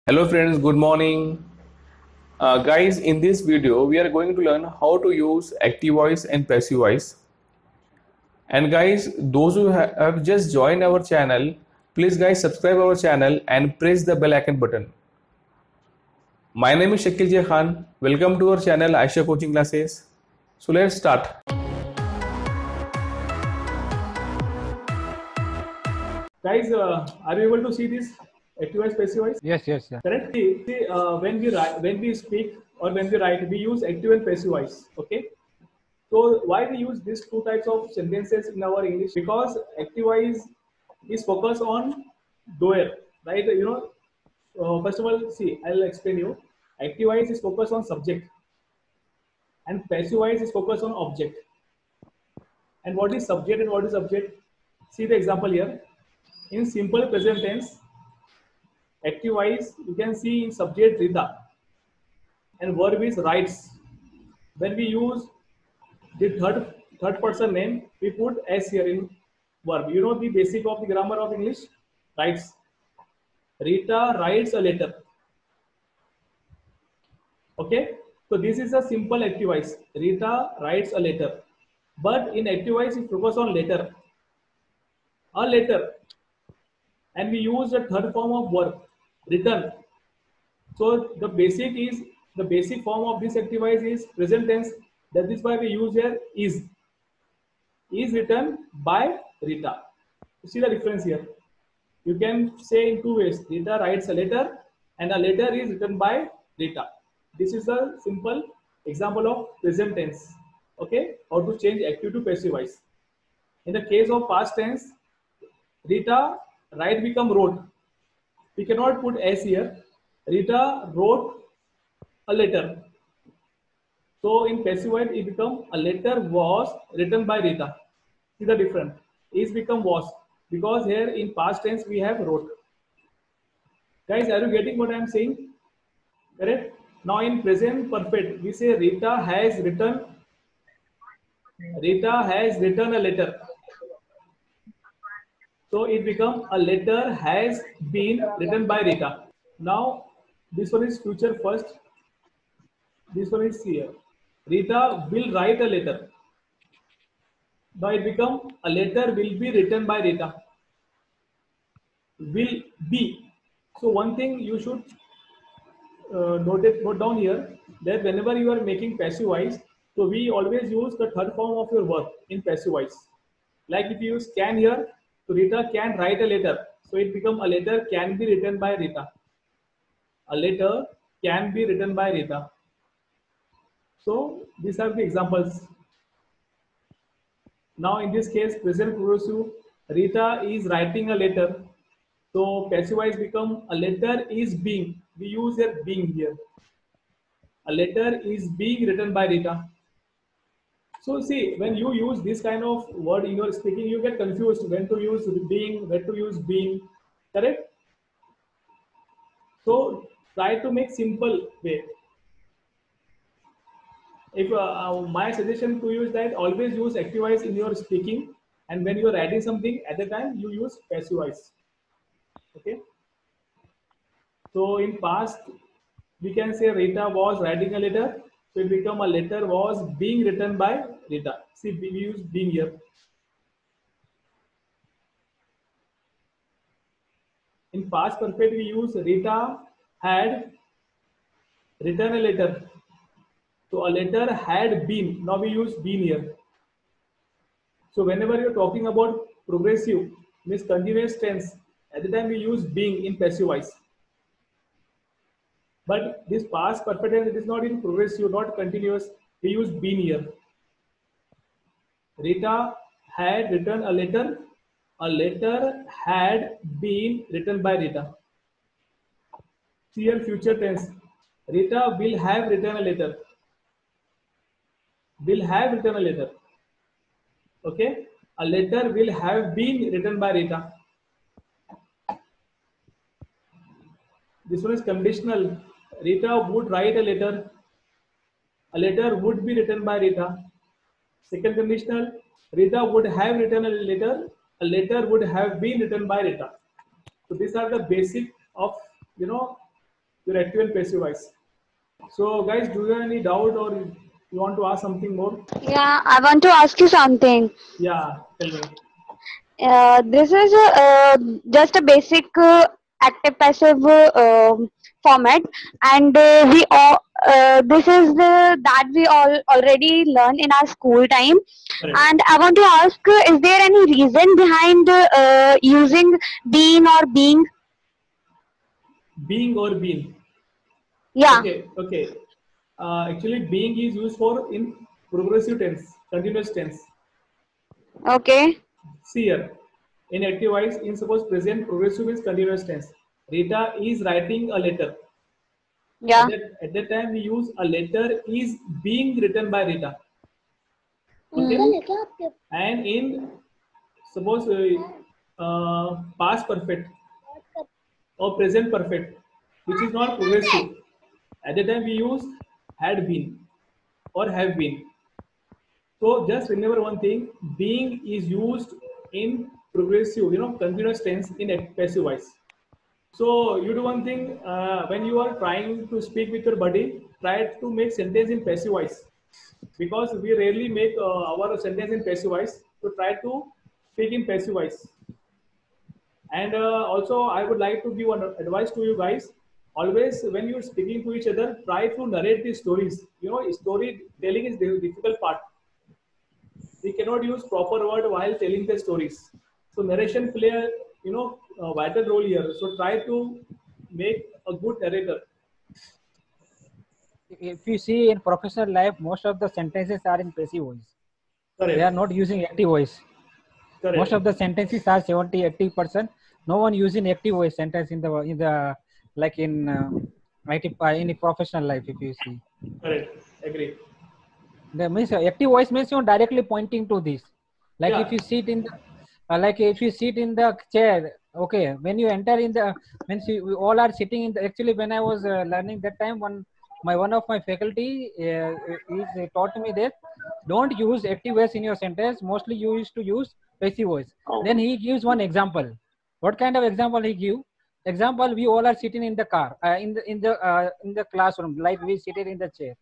Hello friends, good morning. Guys, in this video, we are going to learn how to use active voice and passive voice. And guys, those who have just joined our channel, please guys subscribe our channel and press the bell icon button. My name is Shakil J Khan. Welcome to our channel Aisha Coaching Classes. So let's start. Guys, are you able to see this active voice, passive voice? Yes. Correct. See, when we speak or when we write, we use active and passive voice. Okay. So why we use these two types of sentences in our English? Because active voice is focused on doer, right? First of all, see, I'll explain you. Active voice is focused on subject, and passive voice is focused on object. And what is subject and what is object? See the example here. In simple present tense, active voice you can see in subject Rita and verb is writes. When we use the third person name, we put s here in verb. You know the basic of the grammar of English. Writes. Rita writes a letter. Okay, so this is a simple active voice. Rita writes a letter, but in active voice we focus on letter. A letter, and we use the third form of verb, written. So the basic form of this active voice is present tense. That is why we use here is. Is written by Rita. You see the difference here. You can say in two ways. Rita writes a letter, and a letter is written by Rita. This is a simple example of present tense. Okay, how to change active to passive voice. In the case of past tense, Rita write become wrote. We cannot put s here. Rita wrote a letter. So in passive voice, it become a letter was written by Rita. See the difference. Is become was, because here in past tense we have wrote. Guys, are you getting what I am saying? Correct. Now in present perfect, we say Rita has written a letter. So it becomes a letter has been written by Rita. Now this one is future first. This one is here. Rita will write a letter. Now it becomes a letter will be written by Rita. Will be. So one thing you should note down here, that whenever you are making passive voice, so we always use the third form of your verb in passive voice. Like if you use can here, so Rita can write a letter. So it becomes a letter can be written by Rita. A letter can be written by Rita. So these are the examples. Now in this case, present progressive, Rita is writing a letter. So passive voice become a letter is being. We use here being here. A letter is being written by Rita. So see, when you use this kind of word in your speaking, you get confused when to use being, when to use being. Correct? So try to make simple way. If my suggestion to you is that always use active voice in your speaking, and when you are writing something at the time you use passive voice. Okay. So in past we can say Rita was writing a letter, so it become a letter was being written by Rita. See, we use being here. In past perfect we use Rita had written a letter. So a letter had been. Now we use been here. So whenever you're talking about progressive, means continuous tense, at the time we use being in passive voice. But this past perfect tense, it is not in progressive, not continuous. We use been here. Rita had written a letter. A letter had been written by Rita. See here future tense. Rita will have written a letter. Will have written a letter. Okay. A letter will have been written by Rita. This one is conditional. Rita would write a letter. A letter would be written by Rita. Second conditional. Rita would have written a letter. A letter would have been written by Rita. So these are the basic of your active and passive voice. So guys, do you have any doubt or you want to ask something more? Yeah, I want to ask you something. Yeah, tell me. This is just a basic active passive format, and we all this is the that we all already learn in our school time. Correct. And I want to ask, is there any reason behind using been or being? Being or been. Yeah. Okay. Actually, being is used for in progressive tense, continuous tense. Okay. See here, in active voice, in suppose present progressive is continuous tense. Rita is writing a letter. Yeah. At that time, we use a letter is being written by Rita. Okay. And in suppose past perfect or present perfect, which is not progressive. At the time we use had been or have been. So just remember one thing: being is used in progressive, continuous tense in passive voice. So you do one thing when you are trying to speak with your buddy, try to make sentence in passive voice because we rarely make our sentence in passive voice. So try to speak in passive voice. And also, I would like to give an advice to you guys. Always, when you're speaking to each other, try to narrate the stories. Storytelling is the difficult part. We cannot use proper word while telling the stories. So narration play a vital role here. So try to make a good narrator. If you see in professional life, most of the sentences are in passive voice. Correct. They are not using active voice. Correct. Most of the sentences are 70-80%. No one using active voice sentence in the like in IT in professional life. If you see, correct, agree. The means active voice means you're directly pointing to this. Like Yeah. if you sit in the like if you sit in the chair, okay, when you enter in the means we all are sitting in the, actually when I was learning that time, one of my faculty taught me that don't use active voice in your sentence. Mostly you used to use passive voice. Then he gives one example. What kind of example he give? Example, we all are sitting in the car, in the classroom, like we seated in the chair.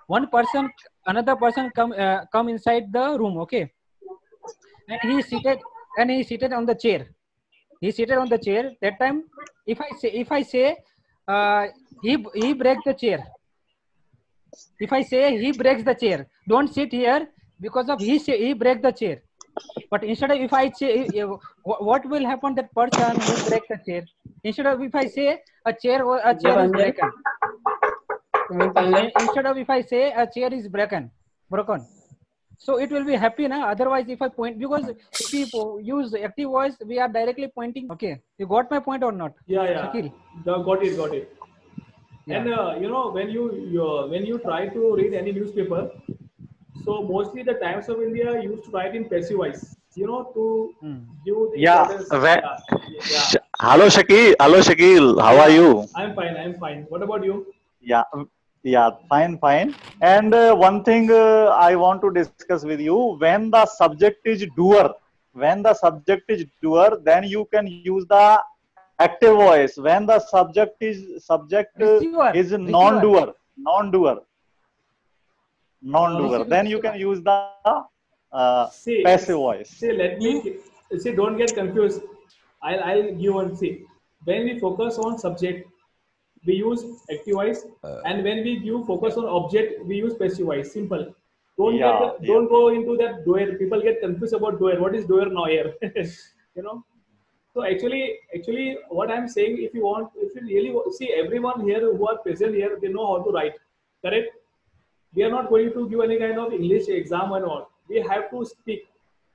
One person, another person come inside the room, okay, and he seated on the chair. He seated on the chair. That time, if I say he breaks the chair. If I say he breaks the chair, don't sit here because of he breaks the chair. But instead of if I say what will happen that person who breaks the chair, instead of if I say a chair is broken. Instead of if I say a chair is broken. So it will be happy, na? Otherwise, if I point, because if we use active voice, we are directly pointing. Okay, you got my point or not? Yeah. Shakil? Got it. Yeah. And when you try to read any newspaper, so mostly the Times of India used to write in passive voice, to give the importance. Hello Shakil, how are you? I'm fine. What about you? Yeah, fine. And one thing I want to discuss with you: when the subject is doer, then you can use the active voice. When the subject is non-doer, then you can use the passive voice. See, don't get confused. I'll give one. See, when we focus on subject, we use active voice, and when we give focus on object, we use passive voice. Simple. Don't go into that doer. People get confused about doer. What is doer now here? So actually, what I'm saying, if you really see everyone here who are present here, they know how to write. Correct? We are not going to give any kind of English exam and all. We have to speak.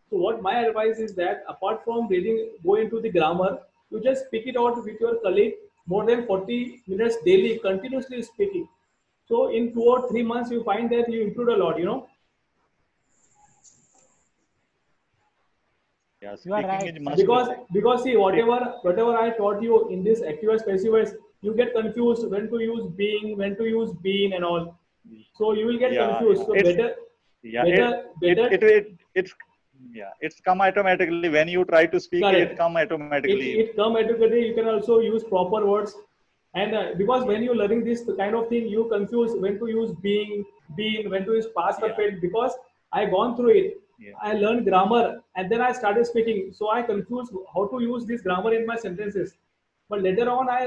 So what my advice is that apart from reading, go into the grammar, you just speak it out with your colleague more than 40 minutes daily, continuously speaking. So in 2 or 3 months, you find that you improved a lot, Yeah, you are right. Because see, whatever I taught you in this active voice, passive voice, you get confused when to use being, when to use been and all. So you will get confused. So it's come automatically when you try to speak. Correct. It come automatically. It come automatically. You can also use proper words, And because when you're learning this kind of thing, you confuse when to use being, been, when to use past perfect. Because I gone through it, I learned grammar, and then I started speaking. So I confused how to use this grammar in my sentences. But later on, I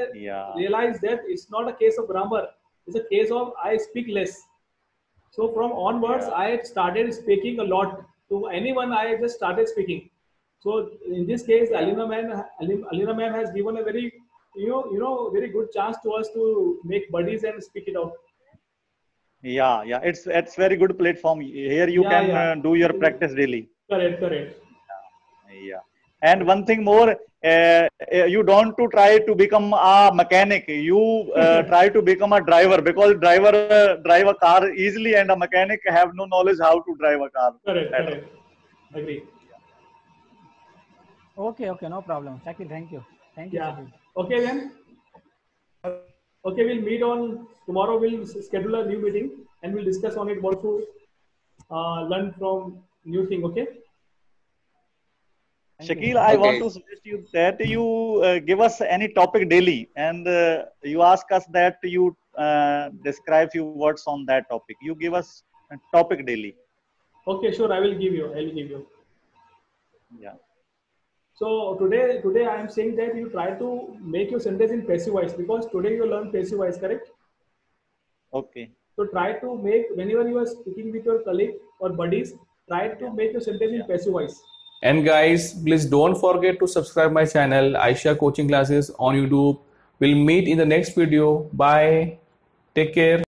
realized that it's not a case of grammar; it's a case of I speak less. So from onwards, I started speaking a lot. To anyone, I just started speaking. So in this case, Alina ma'am has given a very, very good chance to us to make buddies and speak it out. Yeah, it's very good platform. Here you can do your practice daily. Correct. Yeah. And one thing more, you don't to try to become a mechanic. You try to become a driver, because driver drive a car easily, and a mechanic have no knowledge how to drive a car. Correct. Agree. Okay, no problem. Shakil, thank you. Yeah. Shakil. Okay then. Okay, we'll meet on tomorrow. We'll schedule a new meeting and we'll discuss on it. What to learn from new thing. Okay. Shakil, I want to suggest you that you give us any topic daily, and you ask us that you describe few words on that topic. You give us a topic daily. Okay, sure. I will give you. Yeah. So today I am saying that you try to make your sentence in passive voice, because today you learn passive voice, correct? Okay. So try to make, whenever you are speaking with your colleague or buddies, try to make your sentence in passive voice. And guys, please don't forget to subscribe my channel Aisha Coaching Classes on YouTube. We'll meet in the next video. Bye. Take care.